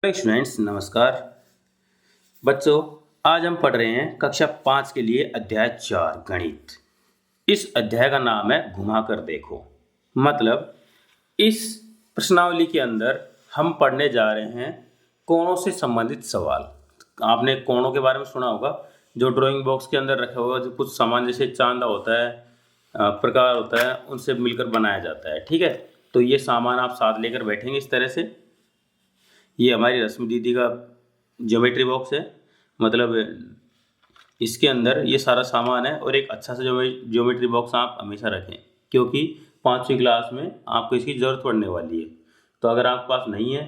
Hello students, नमस्कार बच्चों। आज हम पढ़ रहे हैं कक्षा 5 के लिए अध्याय 4 गणित। इस अध्याय का नाम है घुमा कर देखो। मतलब इस प्रश्नावली के अंदर हम पढ़ने जा रहे हैं कोणों से संबंधित सवाल। आपने कोणों के बारे में सुना होगा, जो ड्राइंग बॉक्स के अंदर रखा हुआ जो कुछ सामान जैसे चांदा होता है, प्रकार होता है, उनसे मिलकर बनाया जाता है। ठीक है, तो ये सामान आप साथ लेकर बैठेंगे इस तरह से। ये हमारी रश्मि दीदी का ज्योमेट्री बॉक्स है। मतलब इसके अंदर ये सारा सामान है और एक अच्छा सा ज्योमेट्री बॉक्स आप हमेशा रखें, क्योंकि 5वीं क्लास में आपको इसकी ज़रूरत पड़ने वाली है। तो अगर आपके पास नहीं है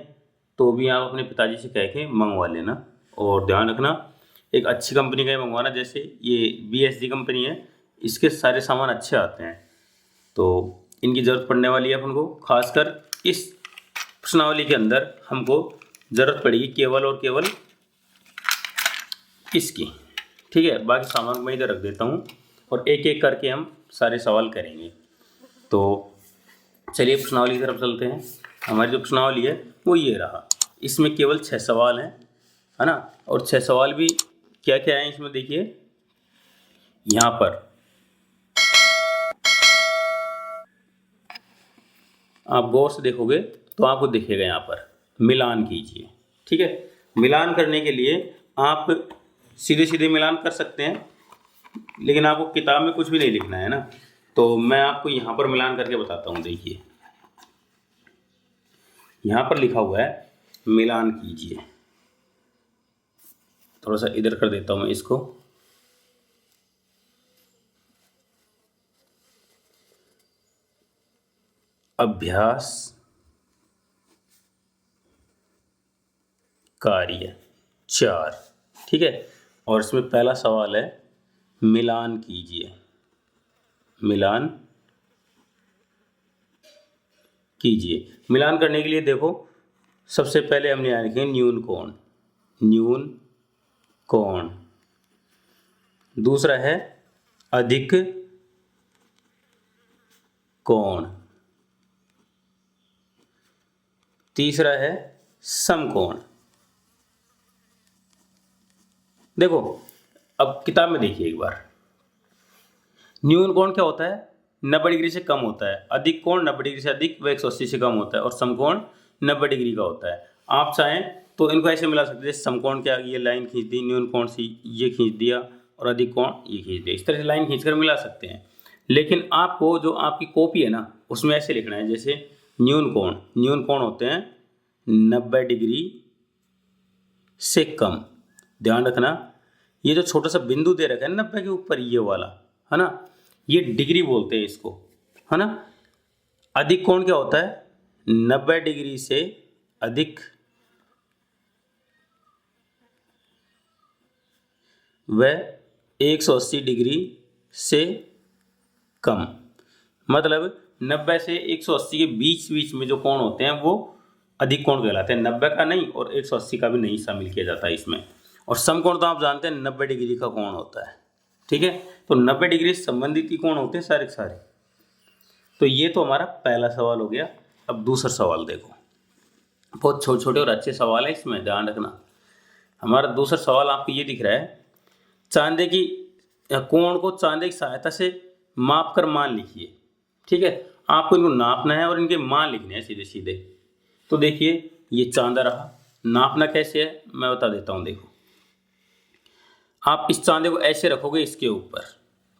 तो भी आप अपने पिताजी से कह के मंगवा लेना। और ध्यान रखना, एक अच्छी कंपनी का ही मंगवाना। जैसे ये BSG कंपनी है, इसके सारे सामान अच्छे आते हैं, तो इनकी ज़रूरत पड़ने वाली है अपन को। खासकर इस प्रश्नावली के अंदर हमको ज़रूरत पड़ेगी केवल और केवल इसकी। ठीक है, बाकी सामान मैं इधर रख देता हूँ और एक एक करके हम सारे सवाल करेंगे। तो चलिए प्रश्नावली की तरफ चलते हैं। हमारी जो प्रश्नावली है वो ये रहा। इसमें केवल 6 सवाल हैं, है ना। और 6 सवाल भी क्या क्या हैं इसमें देखिए। यहाँ पर आप गौर से देखोगे तो आपको दिखेगा, यहाँ पर मिलान कीजिए। ठीक है, मिलान करने के लिए आप सीधे सीधे मिलान कर सकते हैं, लेकिन आपको किताब में कुछ भी नहीं लिखना है ना। तो मैं आपको यहाँ पर मिलान करके बताता हूँ। देखिए यहाँ पर लिखा हुआ है मिलान कीजिए। थोड़ा सा इधर कर देता हूँ मैं इसको। अभ्यास कार्य 4। ठीक है, और इसमें पहला सवाल है मिलान कीजिए। मिलान कीजिए। मिलान करने के लिए देखो, सबसे पहले हमने यहाँ लिखे न्यून कोण। न्यून कोण। दूसरा है अधिक कोण। तीसरा है समकोण। देखो अब किताब में देखिए एक बार। न्यून कोण क्या होता है? 90 डिग्री से कम होता है। अधिक कोण 90 डिग्री से अधिक व 180 से कम होता है। और समकोण 90 डिग्री का होता है। आप चाहें तो इनको ऐसे मिला सकते हैं। समकोण क्या, ये लाइन खींच दी, न्यून कोण से ये खींच दिया, और अधिक कोण ये खींच दिया। इस तरह से लाइन खींचकर मिला सकते हैं। लेकिन आपको जो आपकी कॉपी है ना, उसमें ऐसे लिखना है जैसे न्यून कोण। न्यून कोण होते हैं 90 डिग्री से कम। ध्यान रखना, ये जो छोटा सा बिंदु दे रखा है 90 के ऊपर, ये वाला है ना, ये डिग्री बोलते हैं इसको, है ना। अधिक कोण क्या होता है? 90 डिग्री से अधिक व 180 डिग्री से कम। मतलब 90 से 180 के बीच बीच में जो कोण होते हैं वो अधिक कोण कहलाते हैं। 90 का नहीं और 180 का भी नहीं शामिल किया जाता है इसमें। और समकोण तो आप जानते हैं 90 डिग्री का कोण होता है। ठीक है, तो 90 डिग्री से संबंधित ही कोण होते हैं सारे के सारे। तो ये तो हमारा पहला सवाल हो गया। अब दूसरा सवाल देखो, बहुत छोटे छोटे और अच्छे सवाल है, इसमें ध्यान रखना। हमारा दूसरा सवाल आपको ये दिख रहा है, चांदे की कोण को चांदे की सहायता से माप कर मान लिखिए। ठीक है, आपको इनको नापना है और इनके मान लिखने हैं सीधे सीधे। तो देखिए ये चांदा रहा। नापना कैसे है मैं बता देता हूँ। देखो आप इस चांदे को ऐसे रखोगे इसके ऊपर,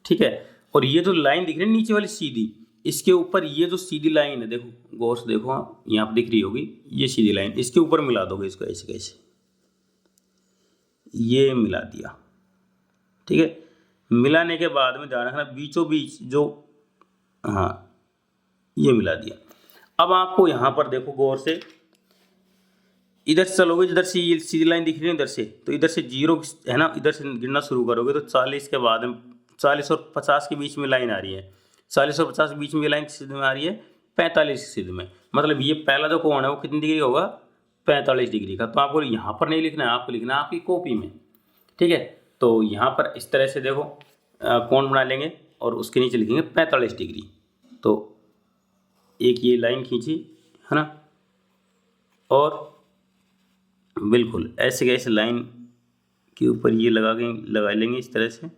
ठीक है, और ये जो लाइन दिख रही है नीचे वाली सीधी, इसके ऊपर ये जो सीधी लाइन है, देखो गौर से देखो, आप यहाँ पर दिख रही होगी ये सीधी लाइन, इसके ऊपर मिला दोगे इसको ऐसे कैसे, ये मिला दिया। ठीक है, मिलाने के बाद में ध्यान रखना बीचों बीच जो, हाँ ये मिला दिया। अब आपको यहाँ पर देखो गौर से, इधर से चलोगे, इधर से ये सीधी लाइन दिख रही है इधर से, तो इधर से 0 है ना, इधर से गिनना शुरू करोगे तो 40 के बाद में 40 और 50 के बीच में लाइन आ रही है। 40 और 50 के बीच में ये लाइन सीधे में आ रही है 45 सीधे में। मतलब ये पहला जो कोण है वो कितनी डिग्री होगा? 45 डिग्री का। तो आपको यहाँ पर नहीं लिखना है, आपको लिखना है आपकी कॉपी में। ठीक है, तो यहाँ पर इस तरह से देखो कोण बना लेंगे और उसके नीचे लिखेंगे 45 डिग्री। तो एक ये लाइन खींची, है ना, और बिल्कुल ऐसे कैसे लाइन के ऊपर ये लगा लेंगे इस तरह से,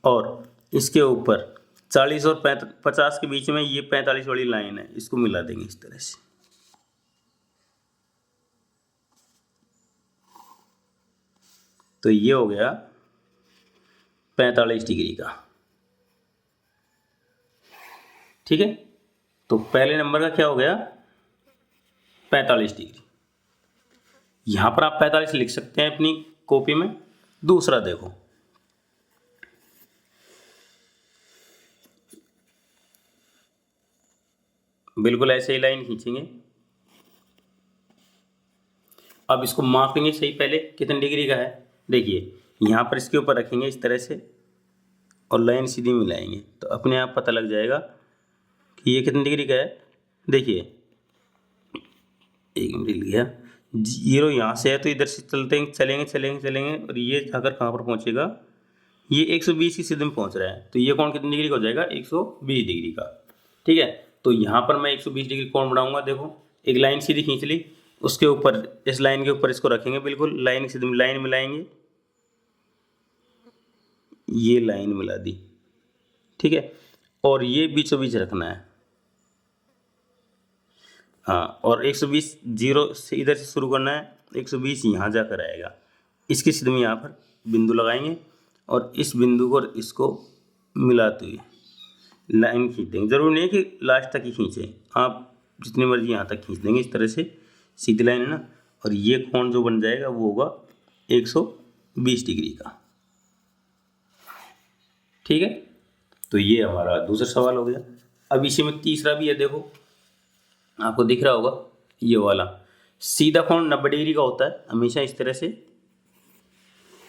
और इसके ऊपर 40 और 50 के बीच में ये 45 वाली लाइन है, इसको मिला देंगे इस तरह से। तो ये हो गया 45 डिग्री का। ठीक है, तो पहले नंबर का क्या हो गया 45 डिग्री। यहां पर आप 45 लिख सकते हैं अपनी कॉपी में। दूसरा देखो, बिल्कुल ऐसे ही लाइन खींचेंगे। अब इसको मापेंगे सही, पहले कितने डिग्री का है। देखिए यहाँ पर इसके ऊपर रखेंगे इस तरह से और लाइन सीधी मिलाएंगे, तो अपने आप पता लग जाएगा कि ये कितने डिग्री का है। देखिए 1 मिनट लिख गया, 0 यहाँ से है तो इधर से चलेंगे और ये जाकर कहाँ पर पहुँचेगा, ये 120 की सीधे में पहुँच रहा है। तो ये कोण कितनी डिग्री का हो जाएगा 120 डिग्री का। ठीक है, तो यहाँ पर मैं 120 डिग्री कोण बनाऊंगा। देखो एक लाइन सीधी खींच ली, उसके ऊपर इस लाइन के ऊपर इसको रखेंगे, बिल्कुल लाइन सीधी लाइन मिलाएंगे, ये लाइन मिला दी। ठीक है, और ये बीचों बीच रखना है। हाँ, और 120 जीरो से इधर से शुरू करना है, 120 यहाँ जाकर आएगा। इसके सीधे में यहाँ पर बिंदु लगाएंगे और इस बिंदु को और इसको मिलाते हुए लाइन खींच देंगे। जरूरी नहीं है कि लास्ट तक ही खींचें, आप जितनी मर्जी यहाँ तक खींच देंगे इस तरह से, सीधी लाइन है ना। और ये कोण जो बन जाएगा वो होगा 120 डिग्री का। ठीक है, तो ये हमारा दूसरा सवाल हो गया। अब इसी में तीसरा भी है, देखो आपको दिख रहा होगा ये वाला। सीधा कोण 90 डिग्री का होता है हमेशा, इस तरह से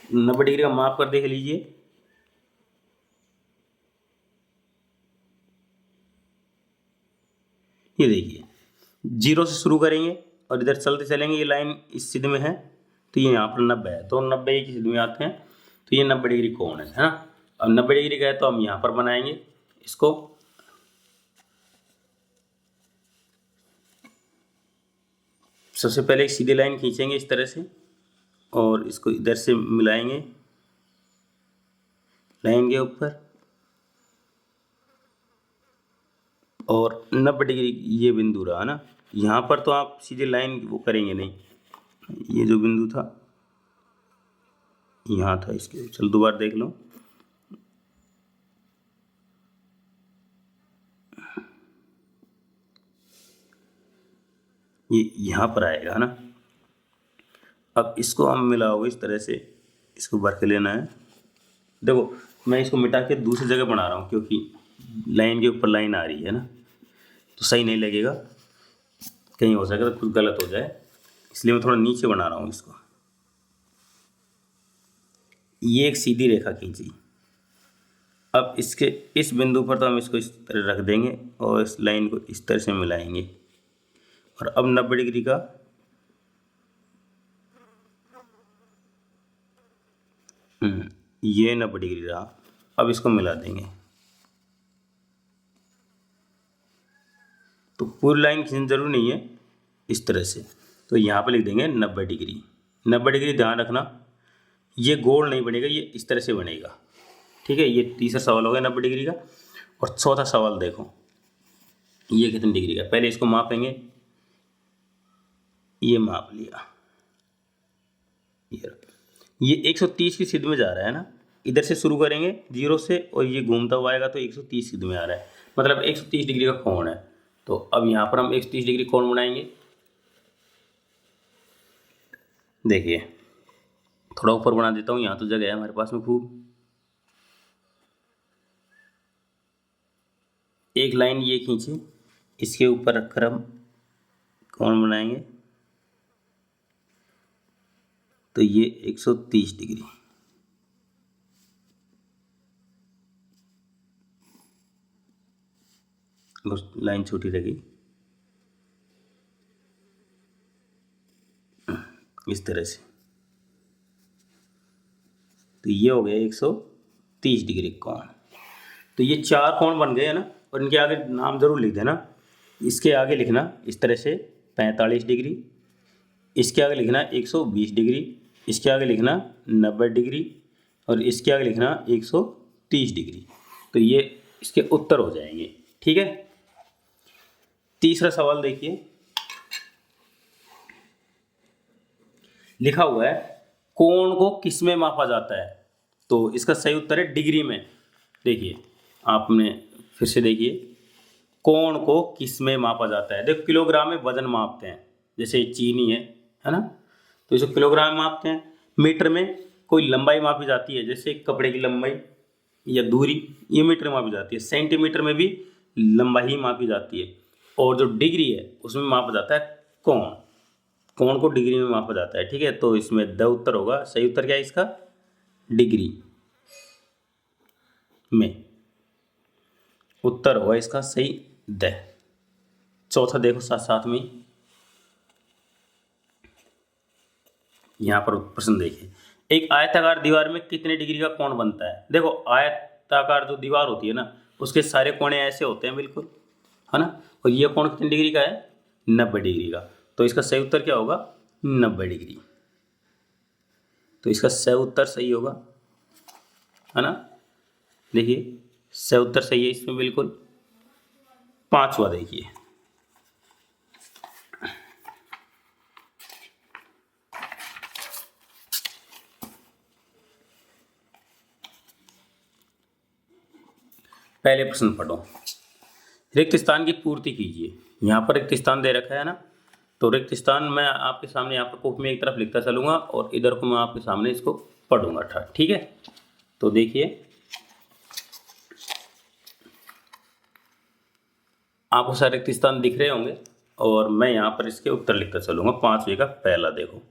90 डिग्री का माप कर देख लीजिए। ये देखिए 0 से शुरू करेंगे और इधर चलते चलेंगे, ये लाइन इस सीधे में है तो ये यहाँ पर 90 है, तो 90 की सीधे में आते हैं, तो ये 90 डिग्री कोण है ना। अब 90 डिग्री का है तो हम यहाँ पर बनाएंगे इसको। सबसे पहले एक सीधी लाइन खींचेंगे इस तरह से और इसको इधर से मिलाएंगे लाइन के ऊपर, और 90 डिग्री ये बिंदु रहा ना। यहाँ पर तो आप सीधे लाइन वो करेंगे नहीं, ये जो बिंदु था यहाँ था, इसके चल दोबारा देख लो। ये यहाँ पर आएगा ना। अब इसको हम मिलाओगे इस तरह से, इसको भर के लेना है। देखो मैं इसको मिटा के दूसरी जगह बना रहा हूँ क्योंकि लाइन के ऊपर लाइन आ रही है ना, तो सही नहीं लगेगा, कहीं हो सके तो कुछ गलत हो जाए, इसलिए मैं थोड़ा नीचे बना रहा हूँ इसको। ये एक सीधी रेखा खींची। अब इसके इस बिंदु पर तो हम इसको इस तरह रख देंगे और इस लाइन को इस तरह से मिलाएंगे, और अब 90 डिग्री का ये 90 डिग्री रहा। अब इसको मिला देंगे, तो पूरी लाइन खींचना जरूरी नहीं है, इस तरह से। तो यहाँ पे लिख देंगे 90 डिग्री। 90 डिग्री ध्यान रखना, ये गोल नहीं बनेगा, ये इस तरह से बनेगा। ठीक है, ये तीसरा सवाल हो गया 90 डिग्री का। और चौथा सवाल देखो, ये कितनी डिग्री का, पहले इसको मापेंगे। ये माप लिया, ये 130 की सीध में जा रहा है ना। इधर से शुरू करेंगे 0 से और ये घूमता हुआ आएगा तो 130 सीध में आ रहा है, मतलब 130 डिग्री का कोण है। तो अब यहाँ पर हम 130 डिग्री कोण बनाएंगे। देखिए थोड़ा ऊपर बना देता हूँ, यहाँ तो जगह है हमारे पास में खूब। एक लाइन ये खींचे, इसके ऊपर रखकर हम कोण बनाएंगे, तो ये 130 डिग्री। लाइन छोटी रह गई इस तरह से, तो ये हो गया 130 डिग्री कोण। तो ये 4 कोण बन गए है ना, और इनके आगे नाम जरूर लिख देना। इसके आगे लिखना इस तरह से 45 डिग्री, इसके आगे लिखना 120 डिग्री, इसके आगे लिखना 90 डिग्री और इसके आगे लिखना 130 डिग्री। तो ये इसके उत्तर हो जाएंगे। ठीक है, तीसरा सवाल देखिए, लिखा हुआ है कोण को किस में मापा जाता है? तो इसका सही उत्तर है डिग्री में। देखिए आपने फिर से देखिए, कोण को किस में मापा जाता है? देखो किलोग्राम में वजन मापते हैं, जैसे चीनी है ना, तो इसे किलोग्राम में मापते हैं। मीटर में कोई लंबाई मापी जाती है, जैसे कपड़े की लंबाई या दूरी, ये मीटर में मापी जाती है। सेंटीमीटर में भी लंबाई ही मापी जाती है। और जो डिग्री है उसमें मापा जाता है कोण, कोण को डिग्री में मापा जाता है। ठीक है, तो इसमें द उत्तर होगा। सही उत्तर क्या है इसका? डिग्री में उत्तर होगा इसका सही द। चौथा देखो साथ साथ में, यहां पर प्रश्न देखिए, एक आयताकार दीवार में कितने डिग्री का कोण बनता है? देखो आयताकार जो दीवार होती है ना, उसके सारे कोणे ऐसे होते हैं बिल्कुल, है ना, और ये कोण कितने डिग्री का है? 90 डिग्री का। तो इसका सही उत्तर क्या होगा? 90 डिग्री। तो इसका सही उत्तर सही होगा, है ना। देखिए सही उत्तर सही है इसमें बिल्कुल। पांचवा देखिए, पहले प्रश्न पढ़ो, रिक्त स्थान की पूर्ति कीजिए। यहाँ पर रिक्त स्थान दे रखा है ना, तो रिक्त स्थान मैं आपके सामने यहाँ पर कॉपी में एक तरफ लिखता चलूंगा और इधर को मैं आपके सामने इसको पढ़ूंगा। ठीक है, तो देखिए आपको सारे रिक्त स्थान दिख रहे होंगे और मैं यहाँ पर इसके उत्तर लिखता चलूंगा। पांचवे का पहला देखो,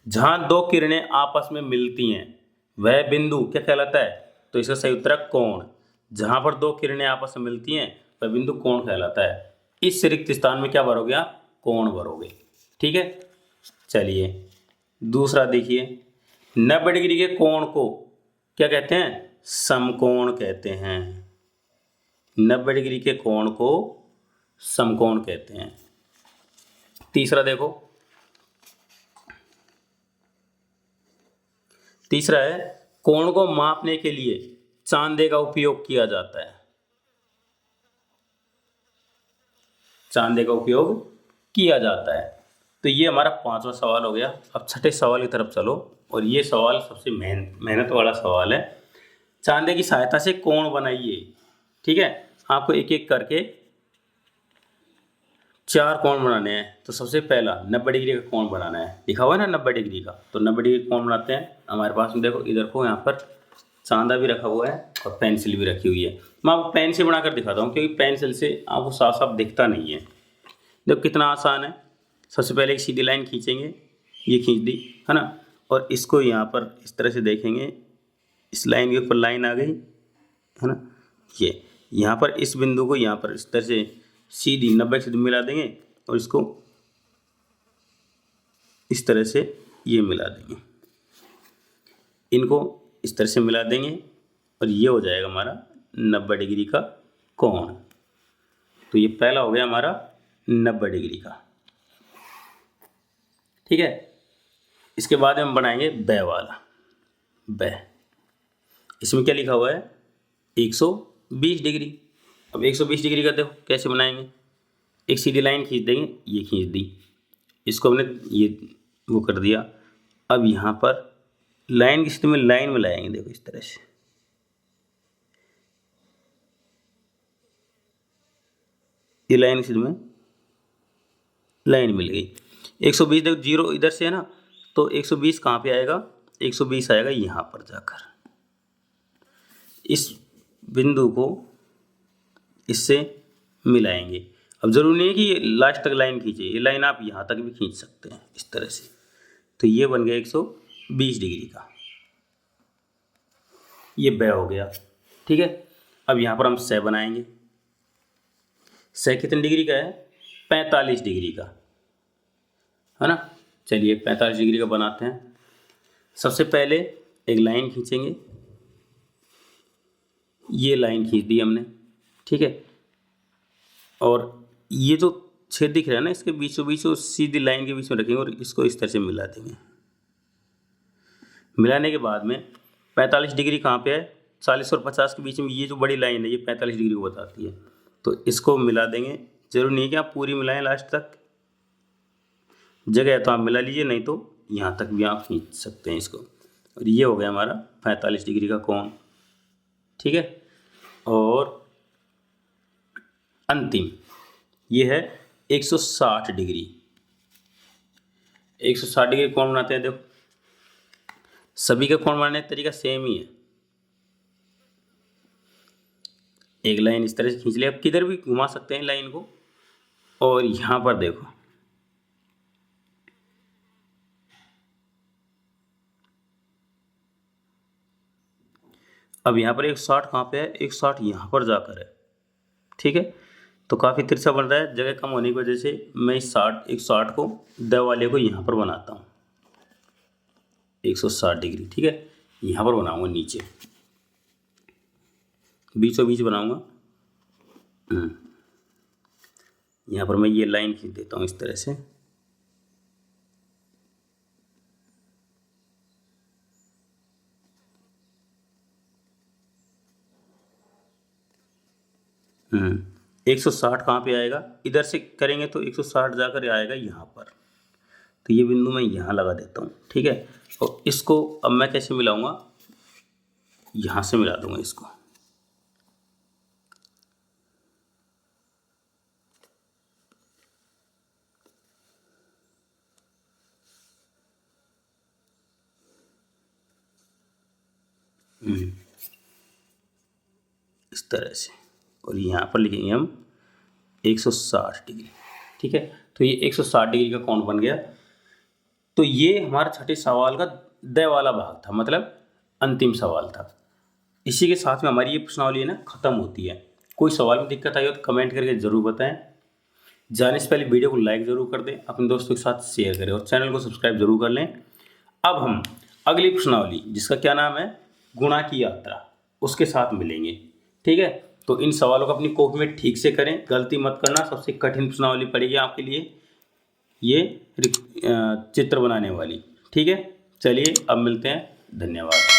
जहां दो किरणें आपस में मिलती हैं वह बिंदु क्या कहलाता है? तो इसका सही उत्तर है कोण। जहां पर दो किरणें आपस में मिलती हैं वह बिंदु कोण कहलाता है। इस रिक्त स्थान में क्या भरोगे आप? कोण भरोगे। ठीक है, चलिए दूसरा देखिए, 90 डिग्री के कोण को क्या कहते हैं? समकोण कहते हैं। 90 डिग्री के कोण को समकोण कहते हैं। तीसरा देखो, तीसरा है कोण को मापने के लिए चांदे का उपयोग किया जाता है। चांदे का उपयोग किया जाता है। तो ये हमारा पांचवा सवाल हो गया। अब छठे सवाल की तरफ चलो, और ये सवाल सबसे मेहनत वाला सवाल है। चांदे की सहायता से कोण बनाइए। ठीक है, आपको एक एक करके 4 कोण बनाने हैं। तो सबसे पहला 90 डिग्री का कोण बनाना है, लिखा हुआ है ना 90 डिग्री का, तो 90 डिग्री कोण बनाते हैं। हमारे पास में देखो इधर को यहाँ पर चांदा भी रखा हुआ है और पेंसिल भी रखी हुई है। मैं आपको पेन से बनाकर दिखाता हूँ, क्योंकि पेंसिल से आपको साफ साफ दिखता नहीं है। देखो कितना आसान है। सबसे पहले एक सीधी लाइन खींचेंगे, ये खींच दी, है ना, और इसको यहाँ पर इस तरह से देखेंगे, इस लाइन के ऊपर लाइन आ गई, है ना, ये यहाँ पर इस बिंदु को यहाँ पर इस तरह से सीधी 90 से मिला देंगे और इसको इस तरह से ये मिला देंगे, इनको इस तरह से मिला देंगे और ये हो जाएगा हमारा 90 डिग्री का कोण। तो ये पहला हो गया हमारा 90 डिग्री का। ठीक है, इसके बाद हम बनाएंगे ब वाला। ब, इसमें क्या लिखा हुआ है? 120 डिग्री। अब 120 डिग्री का देखो कैसे बनाएंगे। एक सीधी लाइन खींच देंगे, ये खींच दी, इसको हमने ये वो कर दिया। अब यहाँ पर लाइन की स्थिति में लाइन मिलाएंगे, देखो इस तरह से, ये लाइन की स्थिति में लाइन मिल गई। 120 देखो, जीरो इधर से है ना, तो 120 कहाँ पे आएगा? 120 आएगा यहाँ पर जाकर। इस बिंदु को इससे मिलाएंगे। अब जरूरी नहीं है कि ये लास्ट तक लाइन खींचे, ये लाइन आप यहाँ तक भी खींच सकते हैं इस तरह से। तो ये बन गया 120 डिग्री का, ये ब हो गया। ठीक है, अब यहाँ पर हम स बनाएंगे। स कितने डिग्री का है? 45 डिग्री का, है ना। चलिए 45 डिग्री का बनाते हैं। सबसे पहले एक लाइन खींचेंगे, ये लाइन खींच दी हमने। ठीक है, और ये जो छेद दिख रहा है ना, इसके बीचों बीच सीधी लाइन के बीच में रखेंगे और इसको इस तरह से मिला देंगे। मिलाने के बाद में 45 डिग्री कहाँ पे है, 40 और 50 के बीच में ये जो बड़ी लाइन है ये 45 डिग्री को बताती है। तो इसको मिला देंगे। जरूरी नहीं है कि आप पूरी मिलाएं लास्ट तक, जगह है तो आप मिला लीजिए, नहीं तो यहाँ तक भी आप खींच सकते हैं इसको। और ये हो गया हमारा 45 डिग्री का कोण, ठीक है। और अंतिम ये है 160 डिग्री। 160 डिग्री कोण बनाते हैं। देखो सभी का कोण बनाने का तरीका सेम ही है। एक लाइन इस तरह से खींच लिया, आप किधर भी घुमा सकते हैं लाइन को। और यहाँ पर देखो अब यहाँ पर 160 कहाँ पे है, 160 यहाँ पर जाकर है, ठीक है। तो काफ़ी तिरछा बन रहा है, जगह कम होने की वजह से मैं इस 160 को द वाले को यहाँ पर बनाता हूँ 160 डिग्री, ठीक है। यहाँ पर बनाऊंगा नीचे, बीचों बीच बनाऊंगा। यहाँ पर मैं ये लाइन खींच देता हूँ इस तरह से। हम्म 160 कहाँ पे आएगा, इधर से करेंगे तो 160 जाकर आएगा यहाँ पर। तो ये बिंदु मैं यहाँ लगा देता हूँ, ठीक है। और इसको अब मैं कैसे मिलाऊंगा, यहाँ से मिला दूंगा इसको। इस तरह से, और यहाँ पर लिखेंगे हम 160 डिग्री, ठीक है। तो ये 160 डिग्री का कोण बन गया। तो ये हमारा छठे सवाल का द वाला भाग था, मतलब अंतिम सवाल था। इसी के साथ में हमारी ये प्रश्नावली है ना खत्म होती है। कोई सवाल में दिक्कत आई हो तो कमेंट करके ज़रूर बताएं। जाने से पहले वीडियो को लाइक ज़रूर कर दें, अपने दोस्तों के साथ शेयर करें और चैनल को सब्सक्राइब जरूर कर लें। अब हम अगली प्रश्नावली जिसका क्या नाम है गुणा की यात्रा, उसके साथ मिलेंगे, ठीक है। तो इन सवालों को अपनी कॉपी में ठीक से करें, गलती मत करना। सबसे कठिन प्रश्नावली पड़ेगी आपके लिए ये चित्र बनाने वाली, ठीक है। चलिए अब मिलते हैं, धन्यवाद।